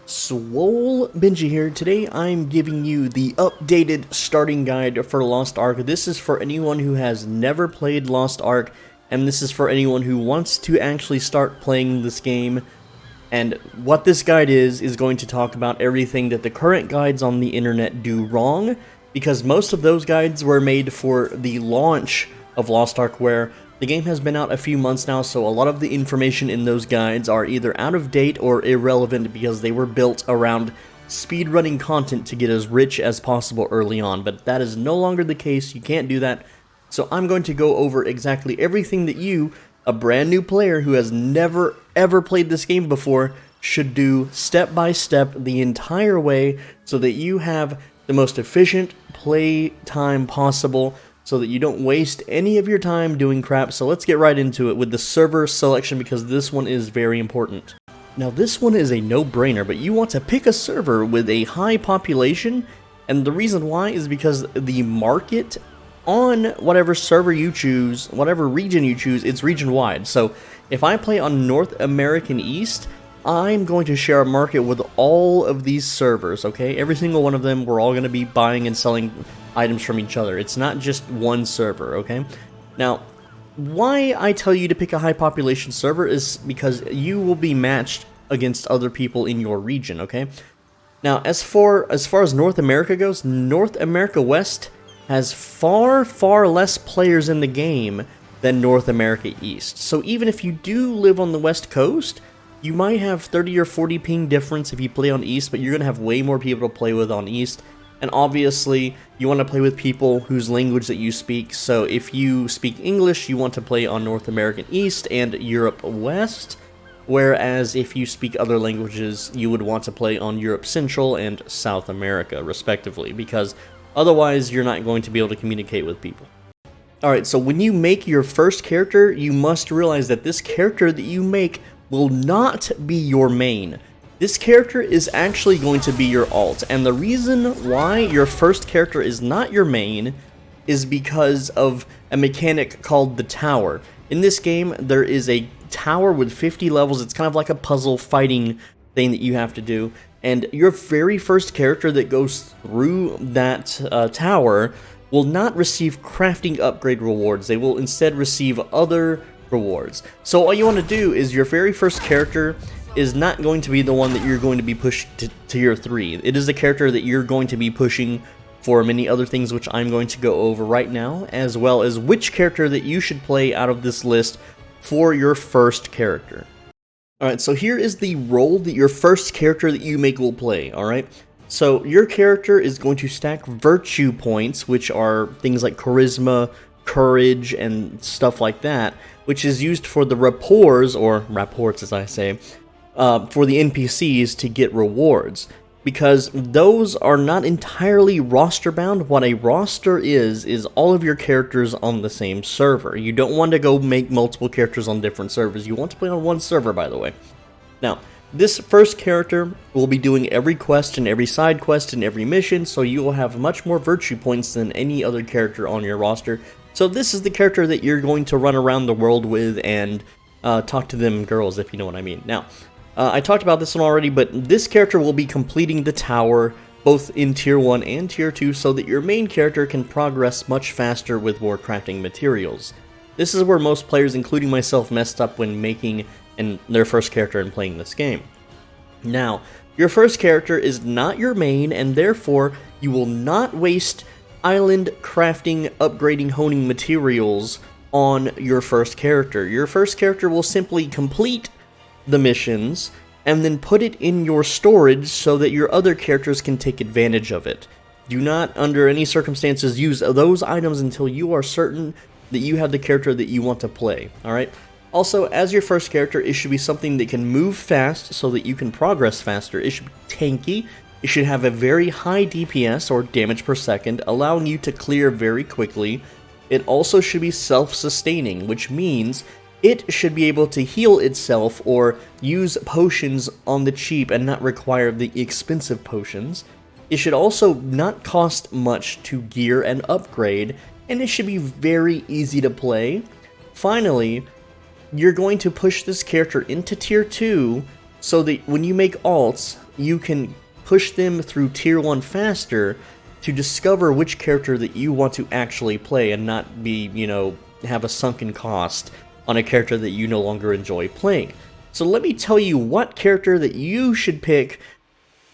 SwoleBenji here. Today I'm giving you the updated starting guide for Lost Ark. This is for anyone who has never played Lost Ark, and this is for anyone who wants to actually start playing this game. And what this guide is going to talk about everything that the current guides on the internet do wrong, because most of those guides were made for the launch of Lost Ark, where the game has been out a few months now, so a lot of the information in those guides are either out of date or irrelevant because they were built around speedrunning content to get as rich as possible early on. But that is no longer the case. You can't do that. So I'm going to go over exactly everything that you, a brand new player who has never ever played this game before, should do step by step the entire way so that you have the most efficient play time possible, so that you don't waste any of your time doing crap. So let's get right into it with the server selection, because this one is very important. Now this one is a no-brainer, but you want to pick a server with a high population, and the reason why is because the market on whatever server you choose, whatever region you choose, it's region-wide. So if I play on North American East, I'm going to share a market with all of these servers, okay? Every single one of them, we're all going to be buying and selling items from each other. It's not just one server, okay? Now, why I tell you to pick a high population server is because you will be matched against other people in your region, okay? Now, as far as North America goes, North America West has far less players in the game than North America East. So even if you do live on the West Coast, you might have 30 or 40 ping difference if you play on East, but you're going to have way more people to play with on East. And obviously, you want to play with people whose language that you speak. So if you speak English, you want to play on North American East and Europe West. Whereas if you speak other languages, you would want to play on Europe Central and South America, respectively, because otherwise you're not going to be able to communicate with people. Alright, so when you make your first character, you must realize that this character that you make will not be your main. This character is actually going to be your alt, and the reason why your first character is not your main is because of a mechanic called the tower. In this game, there is a tower with 50 levels. It's kind of like a puzzle fighting thing that you have to do, and your very first character that goes through that tower will not receive crafting upgrade rewards. They will instead receive other rewards. So all you want to do is your very first character is not going to be the one that you're going to be pushed to tier 3. It is a character that you're going to be pushing for many other things, which I'm going to go over right now, as well as which character that you should play out of this list for your first character. Alright, so here is the role that your first character that you make will play, alright? So your character is going to stack virtue points, which are things like charisma, courage, and stuff like that, which is used for the rapports, or rapports as I say, for the NPCs to get rewards, because those are not entirely roster bound. What a roster is all of your characters on the same server. You don't want to go make multiple characters on different servers. You want to play on one server, by the way. Now, this first character will be doing every quest and every side quest and every mission, so you will have much more virtue points than any other character on your roster. So this is the character that you're going to run around the world with and talk to them girls, if you know what I mean. Now, I talked about this one already, but this character will be completing the tower both in tier 1 and tier 2 so that your main character can progress much faster with more crafting materials. This is where most players, including myself, messed up when making their first character and playing this game. Now, your first character is not your main, and therefore you will not waste island crafting, upgrading, honing materials on your first character. Your first character will simply complete the missions and then put it in your storage so that your other characters can take advantage of it. Do not, under any circumstances, use those items until you are certain that you have the character that you want to play, alright? Also, as your first character, it should be something that can move fast so that you can progress faster. It should be tanky. It should have a very high DPS, or damage per second, allowing you to clear very quickly. It also should be self-sustaining, which means it should be able to heal itself or use potions on the cheap and not require the expensive potions. It should also not cost much to gear and upgrade, and it should be very easy to play. Finally, you're going to push this character into tier 2 so that when you make alts, you can push them through tier 1 faster to discover which character that you want to actually play and not be, you know, have a sunken cost on a character that you no longer enjoy playing. So let me tell you what character that you should pick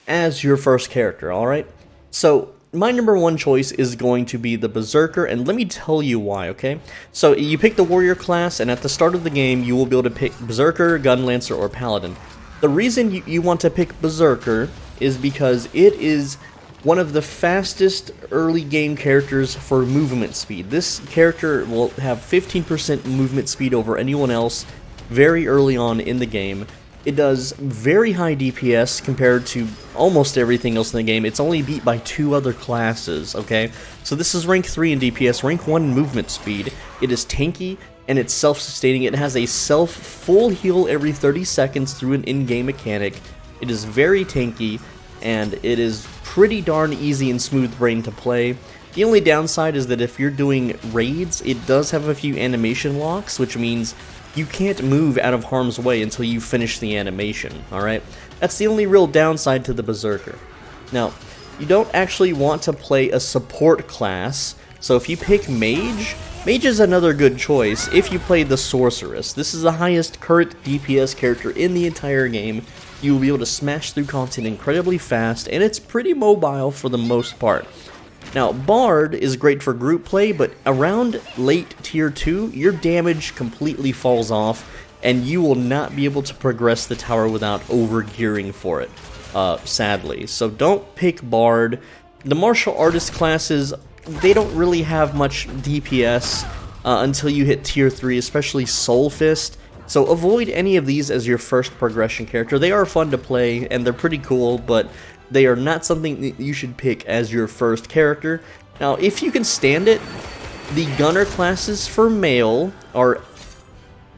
as your first character, alright? So my number 1 choice is going to be the Berserker, and let me tell you why, okay? So you pick the Warrior class, and at the start of the game, you will be able to pick Berserker, Gunlancer, or Paladin. The reason you want to pick Berserker is because it is one of the fastest early game characters for movement speed. This character will have 15% movement speed over anyone else very early on in the game. It does very high DPS compared to almost everything else in the game. It's only beat by 2 other classes, okay? So this is rank 3 in DPS, rank 1 movement speed. It is tanky, and it's self-sustaining. It has a full heal every 30 seconds through an in-game mechanic. It is very tanky, and it is pretty darn easy and smooth brain to play. The only downside is that if you're doing raids, it does have a few animation locks, which means you can't move out of harm's way until you finish the animation, alright? That's the only real downside to the Berserker. Now, you don't actually want to play a support class, so if you pick Mage, Mage is another good choice if you play the Sorceress. This is the highest current DPS character in the entire game. You will be able to smash through content incredibly fast, and it's pretty mobile for the most part. Now, Bard is great for group play, but around late tier 2, your damage completely falls off, and you will not be able to progress the tower without overgearing for it, sadly. So don't pick Bard. The martial artist classes, they don't really have much DPS until you hit tier 3, especially Soul Fist. So avoid any of these as your first progression character. They are fun to play, and they're pretty cool, but they are not something that you should pick as your first character. Now, if you can stand it, the Gunner classes for male are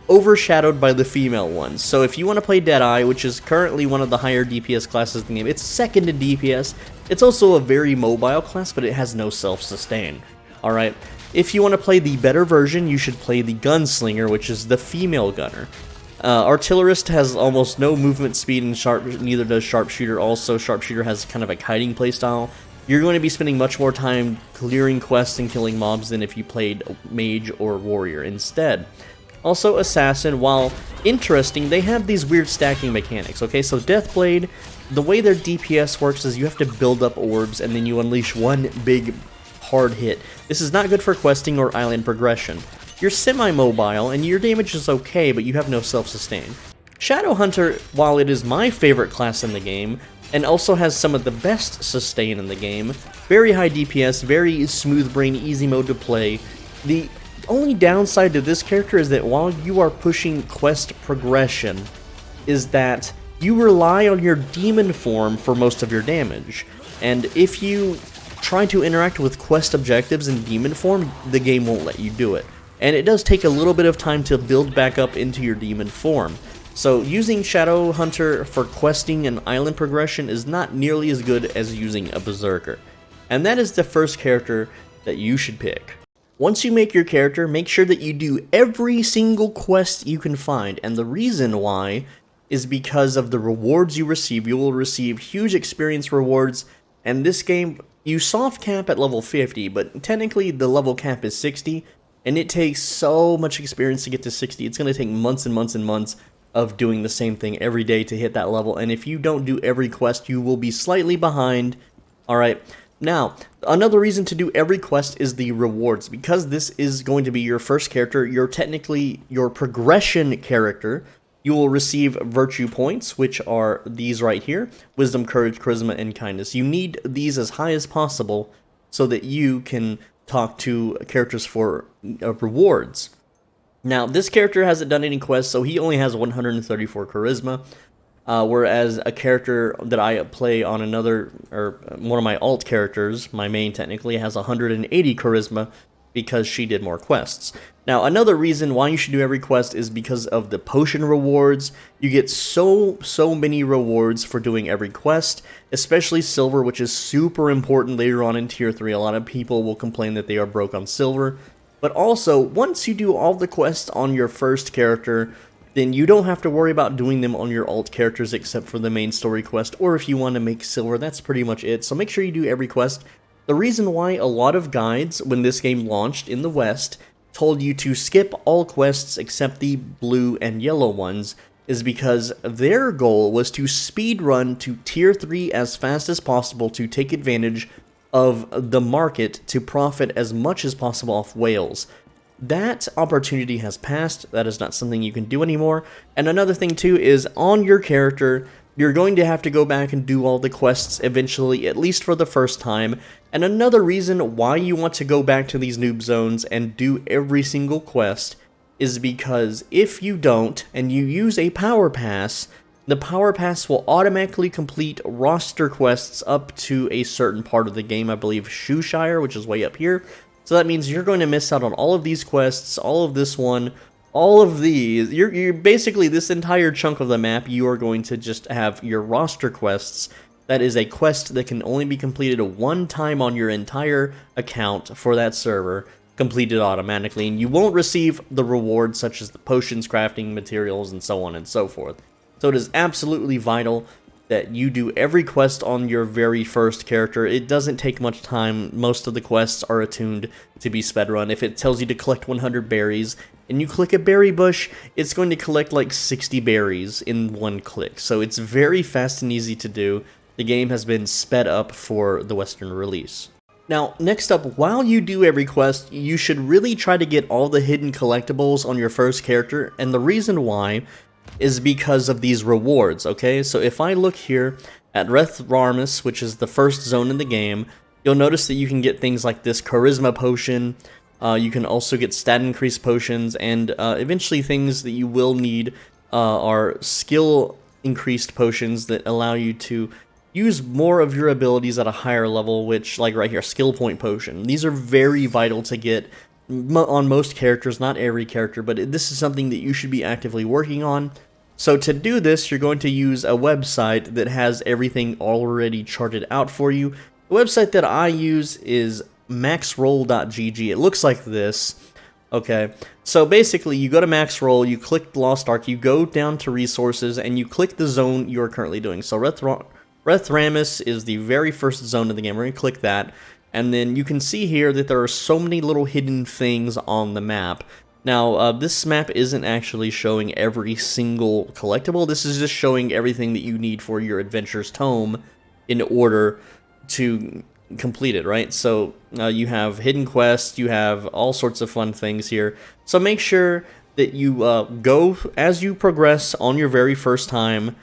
overshadowed by the female ones. So if you want to play Deadeye, which is currently one of the higher DPS classes in the game, it's second in DPS. It's also a very mobile class, but it has no self-sustain. Alright, if you want to play the better version, you should play the Gunslinger, which is the female Gunner. Artillerist has almost no movement speed, and neither does Sharpshooter. Also, Sharpshooter has kind of a kiting playstyle. You're going to be spending much more time clearing quests and killing mobs than if you played Mage or Warrior instead. Also, Assassin, while interesting, they have these weird stacking mechanics, okay? So Deathblade, the way their DPS works is you have to build up orbs, and then you unleash one big hard hit. This is not good for questing or island progression. You're semi-mobile, and your damage is okay, but you have no self-sustain. Shadowhunter, while it is my favorite class in the game, and also has some of the best sustain in the game, very high DPS, very smooth brain, easy mode to play. The only downside to this character is that while you are pushing quest progression, is that you rely on your demon form for most of your damage. And if you try to interact with quest objectives in demon form, the game won't let you do it. And it does take a little bit of time to build back up into your demon form. So using Shadowhunter for questing and island progression is not nearly as good as using a Berserker. And that is the first character that you should pick. Once you make your character, make sure that you do every single quest you can find. And the reason why is because of the rewards you receive. You will receive huge experience rewards. And this game, you soft cap at level 50, but technically the level cap is 60. And it takes so much experience to get to 60. It's going to take months and months and months of doing the same thing every day to hit that level. And if you don't do every quest, you will be slightly behind. Alright, now, another reason to do every quest is the rewards. Because this is going to be your first character, you're technically your progression character. You will receive virtue points, which are these right here. Wisdom, courage, charisma, and kindness. You need these as high as possible so that you can talk to characters for rewards. Now, this character hasn't done any quests, so he only has 134 charisma, whereas a character that I play on another, or one of my alt characters, my main technically, has 180 charisma because she did more quests. Now, another reason why you should do every quest is because of the potion rewards. You get so many rewards for doing every quest, especially silver, which is super important later on in tier 3. A lot of people will complain that they are broke on silver. But also, once you do all the quests on your first character, then you don't have to worry about doing them on your alt characters except for the main story quest, or if you want to make silver, that's pretty much it. So make sure you do every quest. The reason why a lot of guides, when this game launched in the West, told you to skip all quests except the blue and yellow ones is because their goal was to speedrun to tier 3 as fast as possible to take advantage of the market to profit as much as possible off whales. That opportunity has passed. That is not something you can do anymore. And another thing too is on your character, you're going to have to go back and do all the quests eventually, at least for the first time. And another reason why you want to go back to these noob zones and do every single quest is because if you don't, and you use a power pass, the power pass will automatically complete roster quests up to a certain part of the game, I believe Shoeshire, which is way up here. So that means you're going to miss out on all of these quests, all of this one, all of these. You're basically, this entire chunk of the map, you are going to just have your roster quests. That is a quest that can only be completed one time on your entire account for that server, completed automatically, and you won't receive the rewards such as the potions, crafting materials, and so on and so forth. So it is absolutely vital that you do every quest on your very first character. It doesn't take much time. Most of the quests are attuned to be spedrun. If it tells you to collect 100 berries and you click a berry bush, it's going to collect like 60 berries in one click. So it's very fast and easy to do. The game has been sped up for the Western release. Now, next up, while you do every quest, you should really try to get all the hidden collectibles on your first character, and the reason why is because of these rewards, okay? So if I look here at Rethrarmus, which is the first zone in the game, you'll notice that you can get things like this Charisma Potion, you can also get stat increase potions, and eventually things that you will need are skill increased potions that allow you to use more of your abilities at a higher level, which, like right here, skill point potion. These are very vital to get on most characters, not every character, but this is something that you should be actively working on. So to do this, you're going to use a website that has everything already charted out for you. The website that I use is maxroll.gg. It looks like this. Okay, so basically you go to Maxroll, you click Lost Ark, you go down to resources, and you click the zone you're currently doing. So Rethrarmus is the very first zone of the game. We're going to click that. And then you can see here that there are so many little hidden things on the map. Now, this map isn't actually showing every single collectible. This is just showing everything that you need for your adventurer's tome in order to complete it, right? So you have hidden quests, you have all sorts of fun things here. So make sure that you go as you progress on your very first time.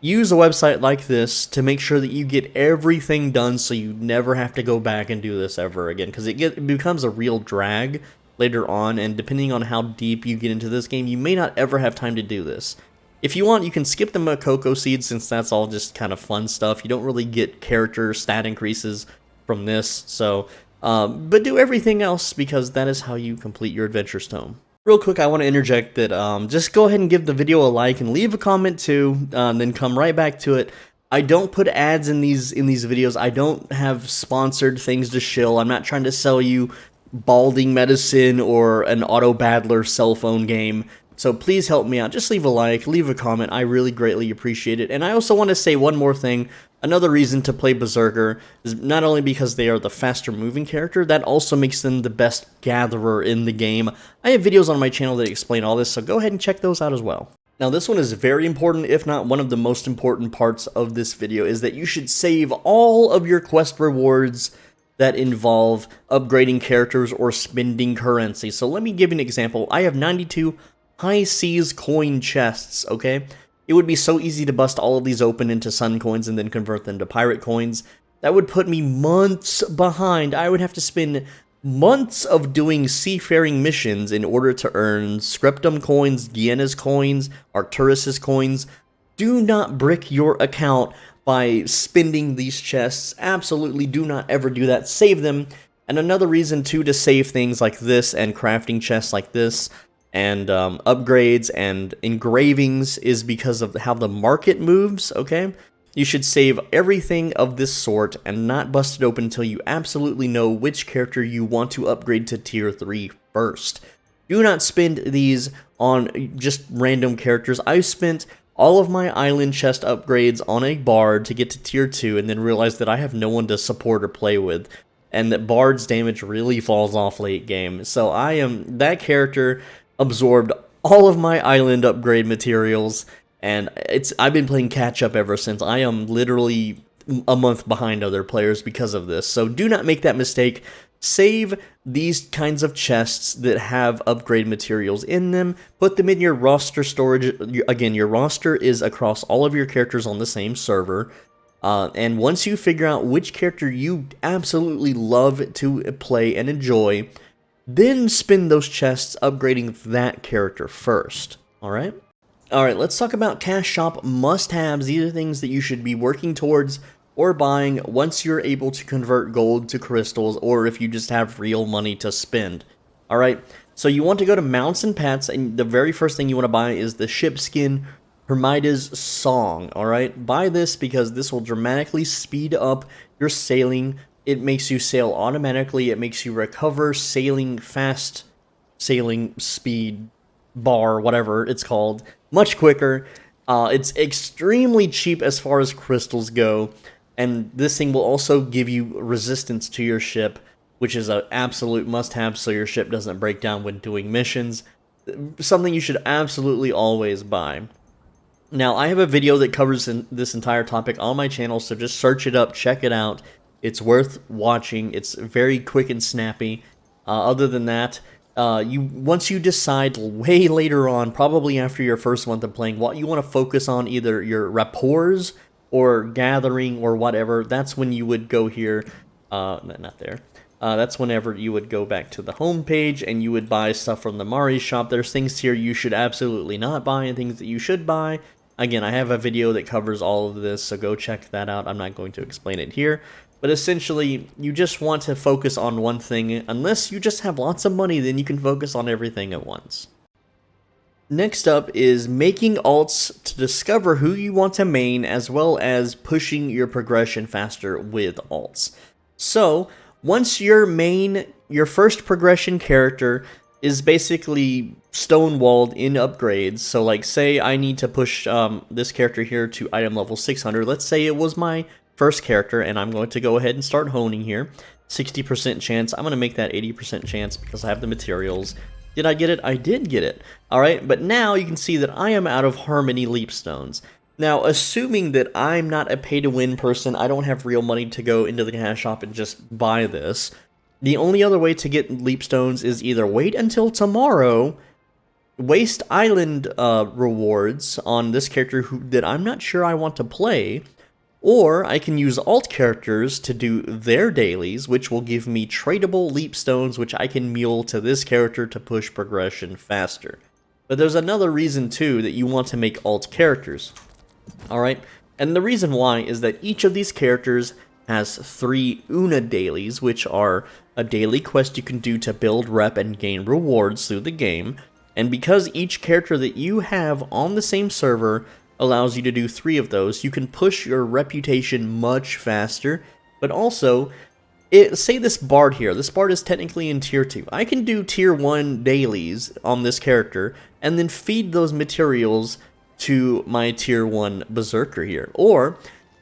Use a website like this to make sure that you get everything done so you never have to go back and do this ever again, because it becomes a real drag later on, and depending on how deep you get into this game, you may not ever have time to do this. If you want, you can skip the Makoko seeds since that's all just kind of fun stuff. You don't really get character stat increases from this, so but do everything else because that is how you complete your adventurer's tome. Real quick, I want to interject that just go ahead and give the video a like and leave a comment too, then come right back to it. I don't put ads in these videos. I don't have sponsored things to shill. I'm not trying to sell you balding medicine or an auto battler cell phone game. So please help me out. Just leave a like, leave a comment. I really greatly appreciate it. And I also want to say one more thing. Another reason to play Berserker is not only because they are the faster moving character, that also makes them the best gatherer in the game. I have videos on my channel that explain all this, so go ahead and check those out as well. Now this one is very important, if not one of the most important parts of this video, is that you should save all of your quest rewards that involve upgrading characters or spending currency. So let me give you an example. I have 92 High Seas coin chests, okay? It would be so easy to bust all of these open into sun coins and then convert them to pirate coins. That would put me months behind. I would have to spend months of doing seafaring missions in order to earn Scriptum coins, Giena's coins, Arcturus's coins. Do not brick your account by spending these chests. Absolutely do not ever do that. Save them. And another reason too to save things like this and crafting chests like this and upgrades and engravings is because of how the market moves, okay? You should save everything of this sort and not bust it open until you absolutely know which character you want to upgrade to tier 3 first. Do not spend these on just random characters. I spent all of my island chest upgrades on a bard to get to tier 2 and then realized that I have no one to support or play with, and that bard's damage really falls off late game. So that character absorbed all of my island upgrade materials, and I've been playing catch up ever since. I am literally a month behind other players because of this. So do not make that mistake. Save these kinds of chests that have upgrade materials in them. Put them in your roster storage. Again, your roster is across all of your characters on the same server. And once you figure out which character you absolutely love to play and enjoy, then spend those chests upgrading that character first. Alright? Alright, let's talk about Cash Shop must-haves. These are things that you should be working towards or buying once you're able to convert gold to crystals, or if you just have real money to spend. Alright, so you want to go to Mounts and Pets, and the very first thing you want to buy is the ship skin Hermida's Song. Alright, buy this because this will dramatically speed up your sailing. It makes you sail automatically, it makes you recover sailing fast, sailing speed bar, whatever it's called, much quicker. It's extremely cheap as far as crystals go. And this thing will also give you resistance to your ship, which is an absolute must-have so your ship doesn't break down when doing missions. Something you should absolutely always buy. Now, I have a video that covers this entire topic on my channel, so just search it up, check it out. It's worth watching. It's very quick and snappy. Other than that, once you decide way later on, probably after your first month of playing, what you want to focus on, either your rapports or gathering or whatever, that's when you would go here, not there, that's whenever you would go back to the home page and you would buy stuff from the Mari shop. There's things here you should absolutely not buy and things that you should buy. Again, I have a video that covers all of this, so go check that out. I'm not going to explain it here, but essentially, you just want to focus on one thing. Unless you just have lots of money, then you can focus on everything at once. Next up is making alts to discover who you want to main, as well as pushing your progression faster with alts. So, once your first progression character is basically stonewalled in upgrades, so like say I need to push this character here to item level 600, let's say it was my first character, and I'm going to go ahead and start honing here. 60% chance, I'm going to make that 80% chance because I have the materials. Did I get it? I did get it. Alright, but now you can see that I am out of Harmony Leapstones. Now, assuming that I'm not a pay-to-win person, I don't have real money to go into the cash shop and just buy this, the only other way to get Leapstones is either wait until tomorrow, waste island rewards on this character that I'm not sure I want to play, or I can use alt characters to do their dailies, which will give me tradable Leapstones, which I can mule to this character to push progression faster. But there's another reason too that you want to make alt characters. Alright, and the reason why is that each of these characters has 3 Una dailies, which are a daily quest you can do to build rep and gain rewards through the game. And because each character that you have on the same server allows you to do 3 of those, you can push your reputation much faster. But also, say this bard here, this bard is technically in tier 2. I can do tier 1 dailies on this character and then feed those materials to my tier 1 berserker here. Or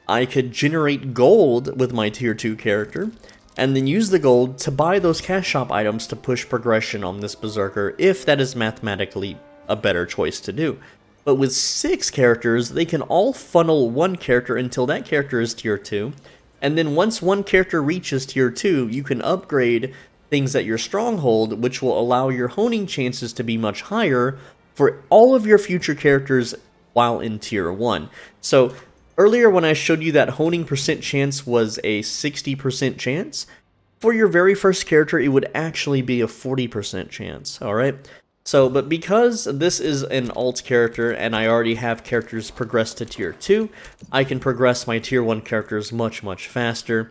I could generate gold with my tier 2 character and then use the gold to buy those cash shop items to push progression on this berserker, if that is mathematically a better choice to do. But with 6 characters, they can all funnel one character until that character is tier 2, and then once one character reaches tier 2, you can upgrade things at your stronghold, which will allow your honing chances to be much higher for all of your future characters while in tier 1. So, earlier when I showed you that honing percent chance was a 60% chance, for your very first character it would actually be a 40% chance, alright? So, but because this is an alt character and I already have characters progressed to tier 2, I can progress my tier 1 characters much faster,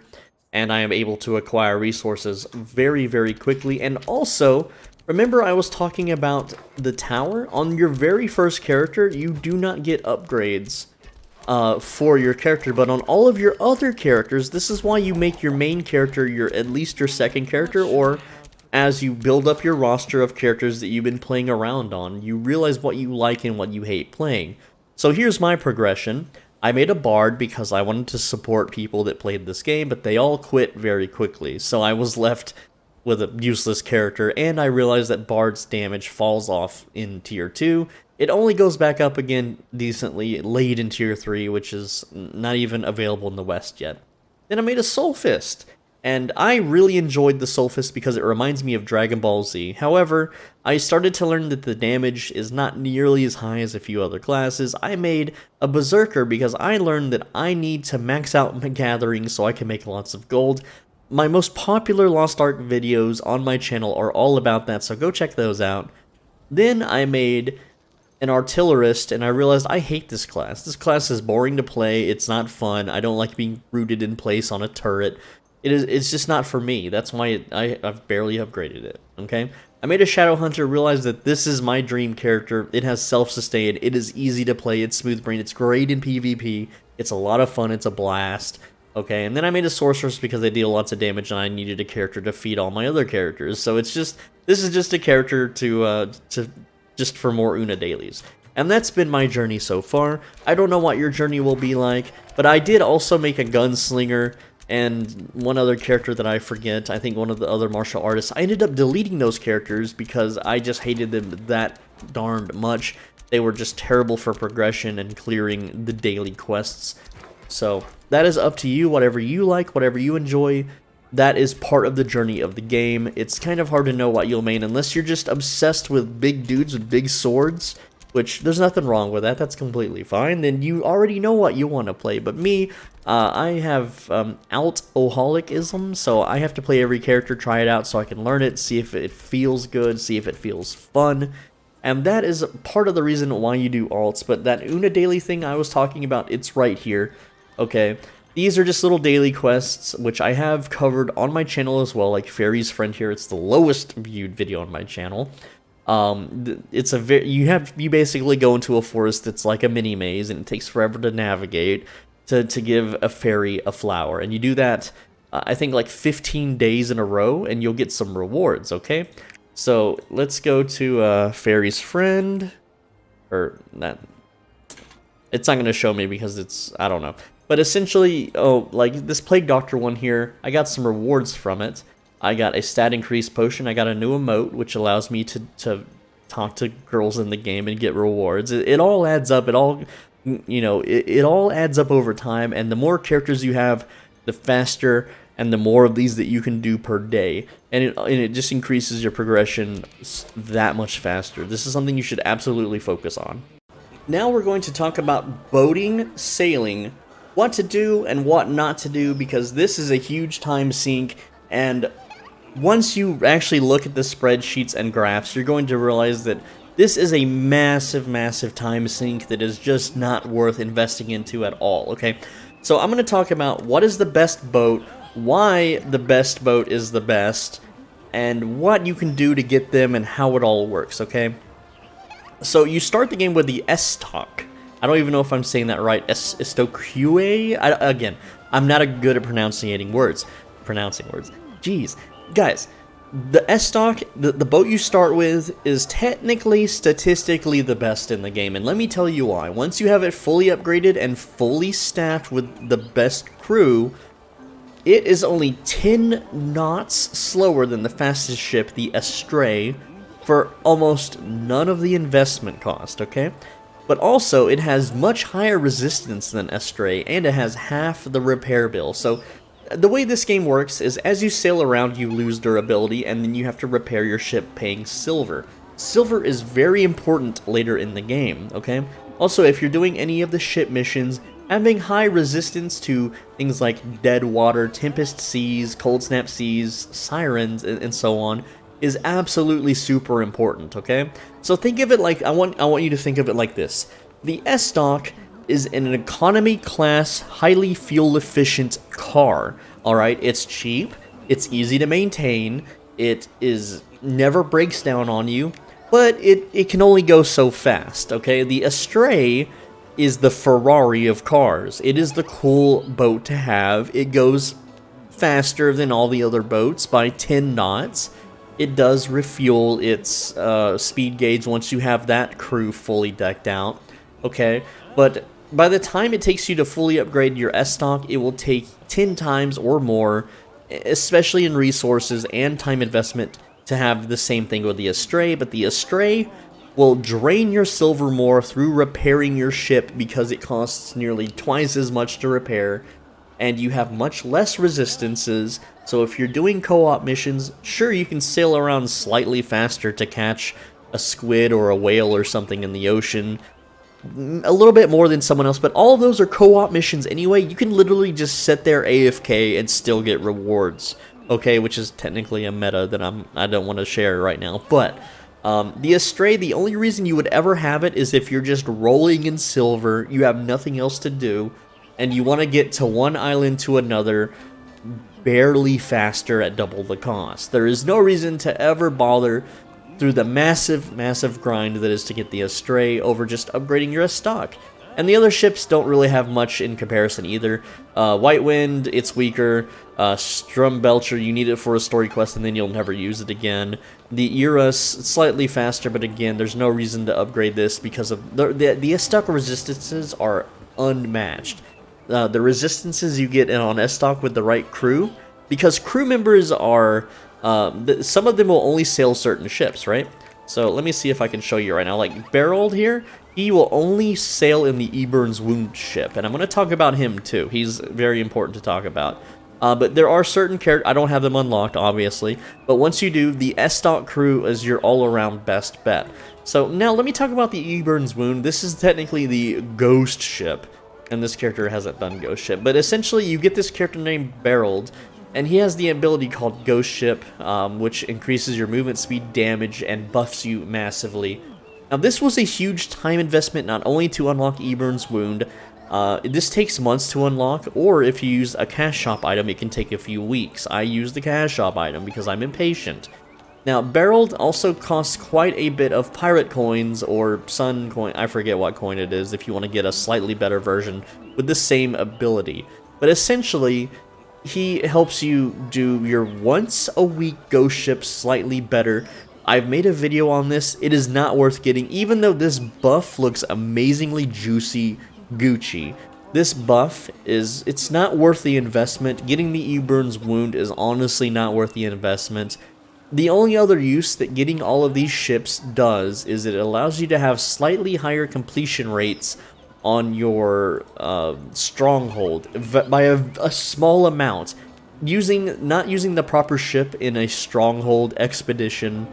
and I am able to acquire resources very quickly. And also, remember I was talking about the tower? On your very first character, you do not get upgrades for your character, but on all of your other characters, this is why you make your main character at least your second character, or as you build up your roster of characters that you've been playing around on, you realize what you like and what you hate playing. So here's my progression. I made a bard because I wanted to support people that played this game, but they all quit very quickly, so I was left with a useless character, and I realized that bard's damage falls off in tier 2. It only goes back up again decently late in tier 3, which is not even available in the West yet. Then I made a Soul Fist, and I really enjoyed the Soul Fist because it reminds me of Dragon Ball Z. However, I started to learn that the damage is not nearly as high as a few other classes. I made a Berserker because I learned that I need to max out my gathering so I can make lots of gold. My most popular Lost Ark videos on my channel are all about that, so go check those out. Then I made an Artillerist, and I realized I hate this class. This class is boring to play, it's not fun, I don't like being rooted in place on a turret. It's just not for me. That's why I've barely upgraded it, okay? I made a Shadow Hunter, realized that this is my dream character. It has self-sustain, it is easy to play, it's smooth brain, it's great in PvP, it's a lot of fun, it's a blast. Okay, and then I made a Sorceress because they deal lots of damage and I needed a character to feed all my other characters. So it's just, this is just a character to just for more Una dailies. And that's been my journey so far. I don't know what your journey will be like, but I did also make a Gunslinger and one other character that I forget, I think one of the other martial artists. I ended up deleting those characters because I just hated them that darned much. They were just terrible for progression and clearing the daily quests. So that is up to you, whatever you like, whatever you enjoy. That is part of the journey of the game. It's kind of hard to know what you'll main unless you're just obsessed with big dudes with big swords, which there's nothing wrong with that, that's completely fine. Then you already know what you want to play. But me, I have alt-oholicism, so I have to play every character, try it out so I can learn it, see if it feels good, see if it feels fun. And that is part of the reason why you do alts. But that Una daily thing I was talking about, it's right here. Okay, these are just little daily quests, which I have covered on my channel as well, like Fairy's Friend here. It's the lowest viewed video on my channel. It's a you basically go into a forest that's like a mini maze, and it takes forever to navigate to give a fairy a flower, and you do that I think like 15 days in a row, and you'll get some rewards. Okay, so let's go to Fairy's Friend, or that. It's not going to show me because it's, I don't know. But essentially, like this Plague Doctor one here, I got some rewards from it. I got a stat increase potion, I got a new emote, which allows me to talk to girls in the game and get rewards. It all adds up, it all, you know, it all adds up over time, and the more characters you have, the faster and the more of these that you can do per day. And it just increases your progression that much faster. This is something you should absolutely focus on. Now we're going to talk about boating, sailing, what to do and what not to do, because this is a huge time sink, and once you actually look at the spreadsheets and graphs, you're going to realize that this is a massive, massive time sink that is just not worth investing into at all, okay? So I'm going to talk about what is the best boat, why the best boat is the best, and what you can do to get them and how it all works, okay? So you start the game with the S-Stock. I don't even know if I'm saying that right. Estokue? Again, I'm not good at pronouncing words. Jeez. Guys, the S-Stock, the boat you start with, is technically, statistically the best in the game. And let me tell you why. Once you have it fully upgraded and fully staffed with the best crew, it is only 10 knots slower than the fastest ship, the Astray, for almost none of the investment cost, okay? But also, it has much higher resistance than Astray, and it has half the repair bill. So, the way this game works is as you sail around, you lose durability, and then you have to repair your ship paying silver. Silver is very important later in the game, okay? Also, if you're doing any of the ship missions, having high resistance to things like dead water, tempest seas, cold snap seas, sirens, and so on, is absolutely super important, okay? So think of it like, I want you to think of it like this. The S-Stock is an economy class, highly fuel efficient car, alright? It's cheap, it's easy to maintain, it never breaks down on you, but it can only go so fast, okay? The Astray is the Ferrari of cars. It is the cool boat to have. It goes faster than all the other boats by 10 knots. it does refuel its speed gauge once you have that crew fully decked out, okay? But by the time it takes you to fully upgrade your S-Stock, it will take 10 times or more, especially in resources and time investment, to have the same thing with the Astray. But the Astray will drain your silver more through repairing your ship because it costs nearly twice as much to repair, and you have much less resistances. So if you're doing co-op missions, sure, you can sail around slightly faster to catch a squid or a whale or something in the ocean, a little bit more than someone else, but all of those are co-op missions anyway. You can literally just sit there AFK and still get rewards, okay, which is technically a meta that I don't want to share right now. But the Astray, the only reason you would ever have it is if you're just rolling in silver, you have nothing else to do, and you want to get to one island to another barely faster at double the cost. There is no reason to ever bother through the massive grind that is to get the Astray over just upgrading your stock. And the other ships don't really have much in comparison either. White Wind, it's weaker. Strumbelcher, you need it for a story quest and then you'll never use it again. The Eurus, slightly faster, but again, there's no reason to upgrade this because of the S-Stock resistances are unmatched. The resistances you get on S-Stock with the right crew, because crew members are, some of them will only sail certain ships, right? So let me see if I can show you right now. Like Berold here, he will only sail in the Eburn's Wound ship, and I'm going to talk about him too. He's very important to talk about. But there are certain characters, I don't have them unlocked, obviously, but once you do, the S-Stock crew is your all-around best bet. So now let me talk about the Eburn's Wound. This is technically the Ghost ship, and this character hasn't done Ghost ship, but essentially you get this character named Berold, and he has the ability called Ghost Ship, which increases your movement speed, damage, and buffs you massively. Now this was a huge time investment not only to unlock Eburn's Wound, this takes months to unlock, or if you use a cash shop item it can take a few weeks. I use the cash shop item because I'm impatient. Now Berold also costs quite a bit of pirate coins or sun coin, I forget what coin it is if you want to get a slightly better version with the same ability. But essentially, he helps you do your once a week ghost ship slightly better. I've made a video on this. It is not worth getting, even though this buff looks amazingly juicy Gucci. This buff it's not worth the investment. Getting the Eburn's Wound is honestly not worth the investment. The only other use that getting all of these ships does is it allows you to have slightly higher completion rates on your stronghold by a small amount. Not using the proper ship in a stronghold expedition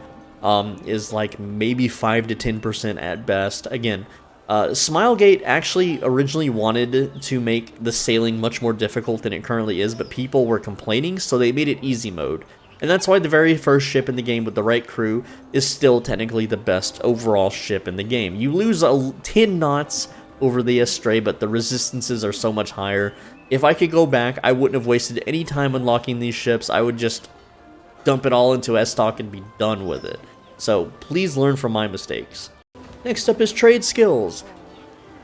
is like maybe 5 to 10% at best. Again, Smilegate actually originally wanted to make the sailing much more difficult than it currently is, but people were complaining, so they made it easy mode. And that's why the very first ship in the game with the right crew is still technically the best overall ship in the game. You lose 10 knots over the Astray, but the resistances are so much higher. If I could go back, I wouldn't have wasted any time unlocking these ships. I would just dump it all into S-Stock and be done with it. So please learn from my mistakes. Next up is trade skills.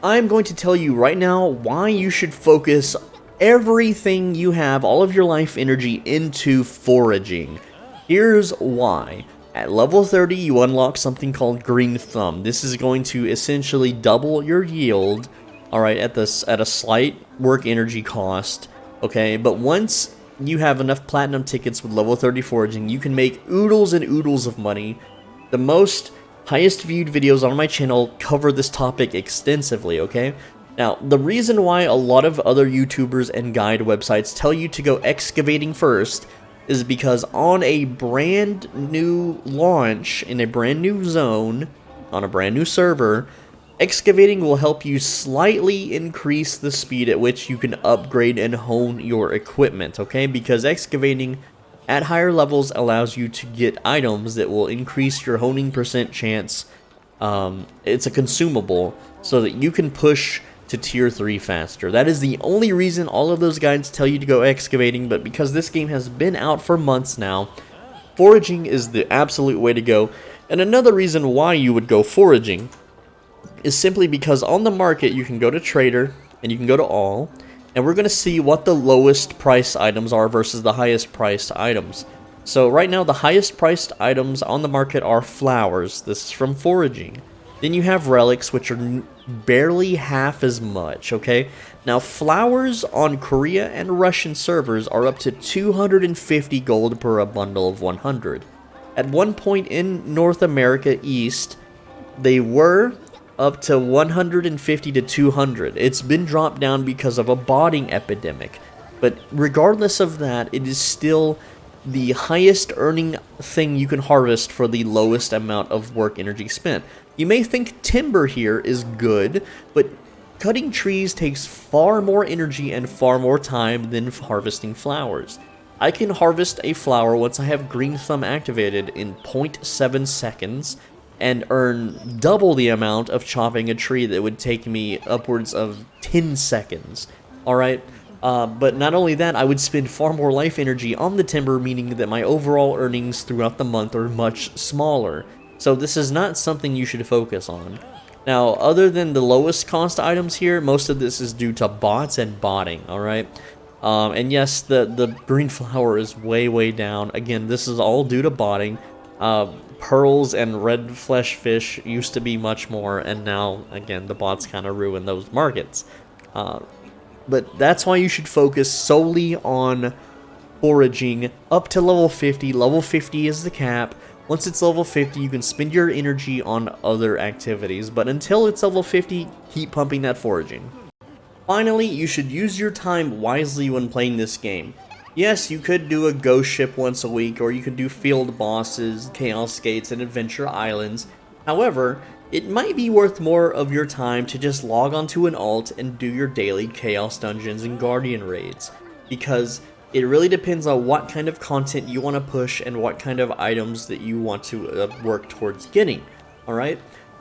I'm going to tell you right now why you should focus everything you have, all of your life energy, into foraging. Here's why. At level 30, you unlock something called Green Thumb. This is going to essentially double your yield, alright, at a slight work energy cost, okay? But once you have enough platinum tickets with level 30 foraging, you can make oodles and oodles of money. The highest viewed videos on my channel cover this topic extensively, okay? Now, the reason why a lot of other YouTubers and guide websites tell you to go excavating first is because on a brand new launch, in a brand new zone, on a brand new server, excavating will help you slightly increase the speed at which you can upgrade and hone your equipment, okay? Because excavating at higher levels allows you to get items that will increase your honing percent chance. It's a consumable, so that you can push to tier 3 faster. That is the only reason all of those guides tell you to go excavating, but because this game has been out for months now, foraging is the absolute way to go. And another reason why you would go foraging is simply because on the market you can go to trader and you can go to all, and we're going to see what the lowest price items are versus the highest priced items. So right now the highest priced items on the market are flowers. This is from foraging. Then you have relics, which are barely half as much, okay? Now flowers on Korea and Russian servers are up to 250 gold per a bundle of 100. At one point in North America East, they were up to 150 to 200. It's been dropped down because of a botting epidemic. But regardless of that, it is still the highest earning thing you can harvest for the lowest amount of work energy spent. You may think timber here is good, but cutting trees takes far more energy and far more time than harvesting flowers. I can harvest a flower once I have Green Thumb activated in 0.7 seconds and earn double the amount of chopping a tree that would take me upwards of 10 seconds. Alright? But not only that, I would spend far more life energy on the timber, meaning that my overall earnings throughout the month are much smaller. So this is not something you should focus on. Now, other than the lowest cost items here, most of this is due to bots and botting, alright? And yes, the green flower is way down. Again, this is all due to botting. Pearls and red flesh fish used to be much more, and now, again, the bots kind of ruin those markets. But that's why you should focus solely on foraging up to level 50. Level 50 is the cap. Once it's level 50, you can spend your energy on other activities. But until it's level 50, keep pumping that foraging. Finally, you should use your time wisely when playing this game. Yes, you could do a ghost ship once a week, or you could do field bosses, chaos gates, and adventure islands. However, it might be worth more of your time to just log onto an alt and do your daily chaos dungeons and guardian raids, because it really depends on what kind of content you want to push and what kind of items that you want to work towards getting. Alright?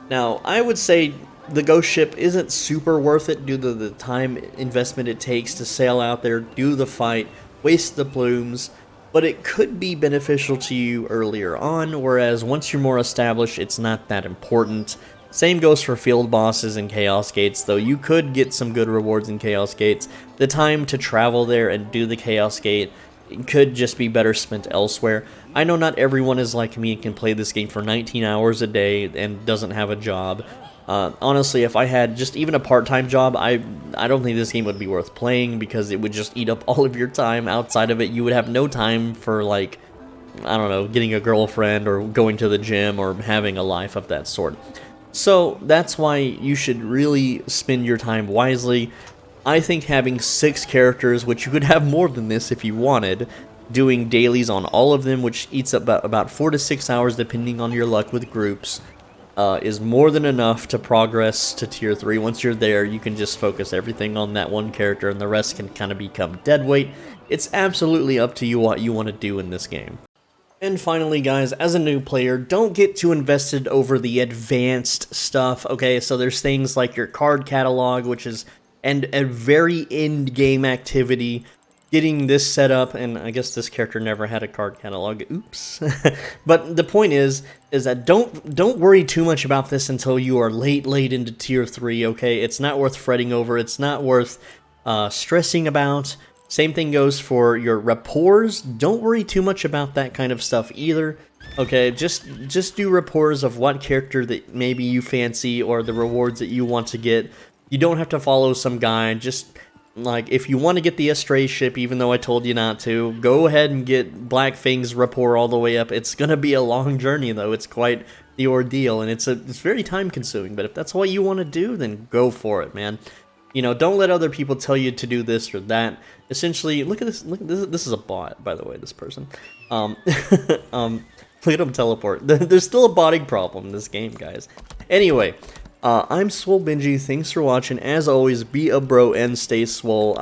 Now, I would say the ghost ship isn't super worth it due to the time investment it takes to sail out there, do the fight, waste the plumes, but it could be beneficial to you earlier on, whereas once you're more established, it's not that important. Same goes for field bosses and chaos gates, though you could get some good rewards in chaos gates. The time to travel there and do the chaos gate could just be better spent elsewhere. I know not everyone is like me and can play this game for 19 hours a day and doesn't have a job. Honestly, if I had just even a part-time job, I don't think this game would be worth playing, because it would just eat up all of your time. Outside of it, you would have no time for, like, I don't know, getting a girlfriend or going to the gym or having a life of that sort. So that's why you should really spend your time wisely. I think having 6 characters, which you could have more than this if you wanted, doing dailies on all of them, which eats up about 4 to 6 hours depending on your luck with groups, is more than enough to progress to tier 3. Once you're there, you can just focus everything on that one character, and the rest can kind of become dead weight. It's absolutely up to you what you want to do in this game. And finally, guys, as a new player, don't get too invested over the advanced stuff, okay? So there's things like your card catalog, which is a very end-game activity. Getting this set up, and I guess this character never had a card catalog, oops. But the point is that don't worry too much about this until you are late into tier 3, okay? It's not worth fretting over, it's not worth stressing about. Same thing goes for your rapports. Don't worry too much about that kind of stuff either, okay? Just do rapports of what character that maybe you fancy or the rewards that you want to get. You don't have to follow some guide, just... Like, if you want to get the Estray ship, even though I told you not to, go ahead and get Blackfang's rapport all the way up. It's going to be a long journey, though. It's quite the ordeal, and it's very time-consuming. But if that's what you want to do, then go for it, man. You know, don't let other people tell you to do this or that. Essentially, look at this. This is a bot, by the way, this person. Look at him teleport. There's still a botting problem in this game, guys. Anyway... I'm SwoleBenji, thanks for watching. As always, be a bro and stay swole.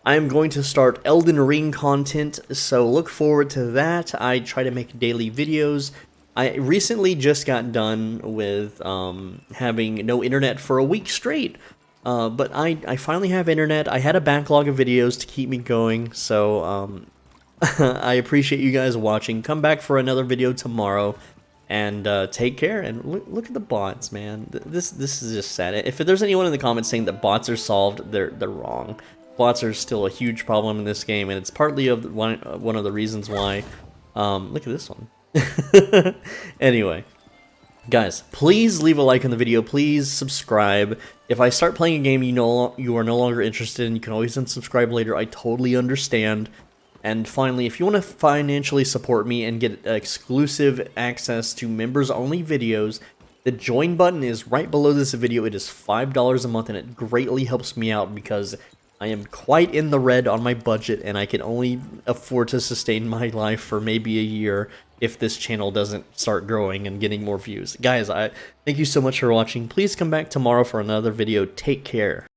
I'm going to start Elden Ring content, so look forward to that. I try to make daily videos. I recently just got done with having no internet for a week straight, but I finally have internet. I had a backlog of videos to keep me going, so I appreciate you guys watching. Come back for another video tomorrow. And take care, and look at the bots, man. This is just sad. If there's anyone in the comments saying that bots are solved, they're wrong. Bots are still a huge problem in this game, and it's partly one of the reasons why Look at this one. Anyway, guys, please leave a like on the video. Please subscribe. If I start playing a game you are no longer interested in, you can always unsubscribe later. I totally understand. And finally, if you want to financially support me and get exclusive access to members-only videos, the join button is right below this video. It is $5 a month, and it greatly helps me out because I am quite in the red on my budget, and I can only afford to sustain my life for maybe a year if this channel doesn't start growing and getting more views. Guys, I thank you so much for watching. Please come back tomorrow for another video. Take care.